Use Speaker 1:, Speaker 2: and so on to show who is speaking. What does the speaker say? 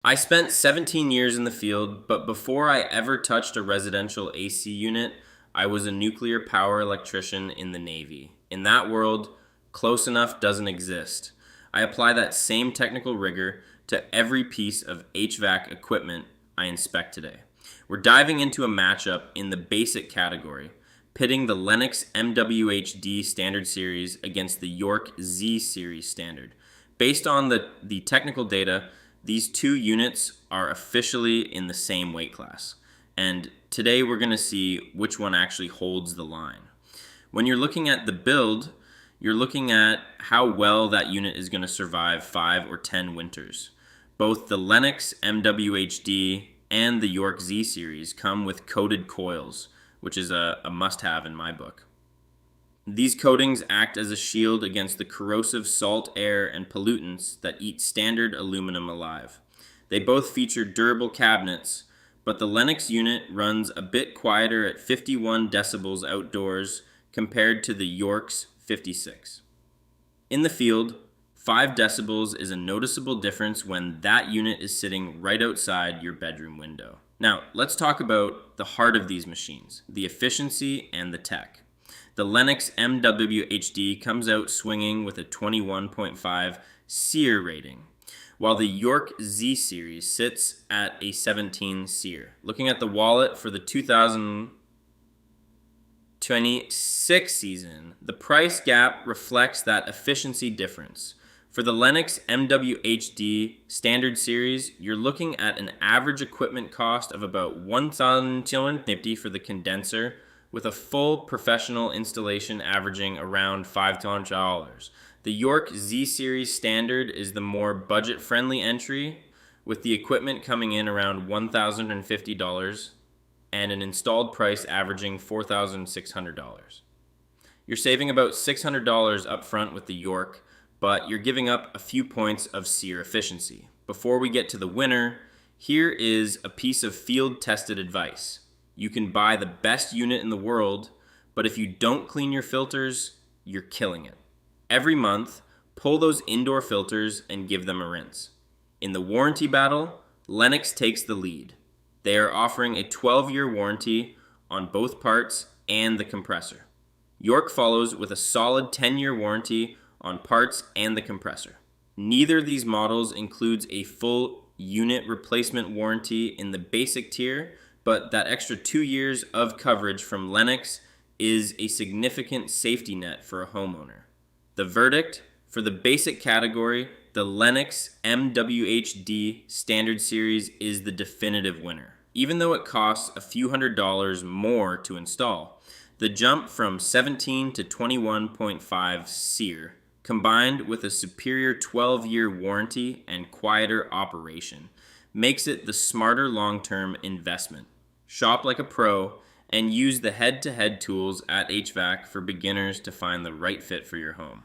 Speaker 1: I spent 17 years in the field, but before I ever touched a residential AC unit, I was a nuclear power electrician in the Navy. In that world, close enough doesn't exist. I apply that same technical rigor to every piece of HVAC equipment I inspect today. We're diving into a matchup in the basic category, pitting the Lennox MWHD Standard Series against the York Z Series Standard. Based on the technical data, these two units are officially in the same weight class. And today we're going to see which one actually holds the line. When you're looking at the build, you're looking at how well that unit is going to survive 5 or 10 winters. Both the Lennox MWHD and the York Z series come with coated coils, which is a must-have in my book. These coatings act as a shield against the corrosive salt air and pollutants that eat standard aluminum alive. They both feature durable cabinets, but the Lennox unit runs a bit quieter at 51 decibels outdoors compared to the York's 56. In the field, 5 decibels is a noticeable difference when that unit is sitting right outside your bedroom window. Now, let's talk about the heart of these machines, the efficiency and the tech. The Lennox MWHD comes out swinging with a 21.5 SEER rating, while the York Z series sits at a 17 SEER. Looking at the wallet for the 2026 season, the price gap reflects that efficiency difference. For the Lennox MWHD Standard Series, you're looking at an average equipment cost of about $1,250 for the condenser, with a full professional installation averaging around $500. The York Z Series Standard is the more budget-friendly entry, with the equipment coming in around $1,050 and an installed price averaging $4,600. You're saving about $600 up front with the York, but you're giving up a few points of SEER efficiency. Before we get to the winner, here is a piece of field-tested advice. You can buy the best unit in the world, but if you don't clean your filters, you're killing it. Every month, pull those indoor filters and give them a rinse. In the warranty battle, Lennox takes the lead. They are offering a 12-year warranty on both parts and the compressor. York follows with a solid 10-year warranty on parts and the compressor. Neither of these models includes a full unit replacement warranty in the basic tier, but that extra 2 years of coverage from Lennox is a significant safety net for a homeowner. The verdict for the basic category, the Lennox MWHD Standard Series is the definitive winner. Even though it costs a few $100s more to install, the jump from 17 to 21.5 SEER, combined with a superior 12-year warranty and quieter operation, makes it the smarter long-term investment. Shop like a pro and use the head-to-head tools at HVAC for beginners to find the right fit for your home.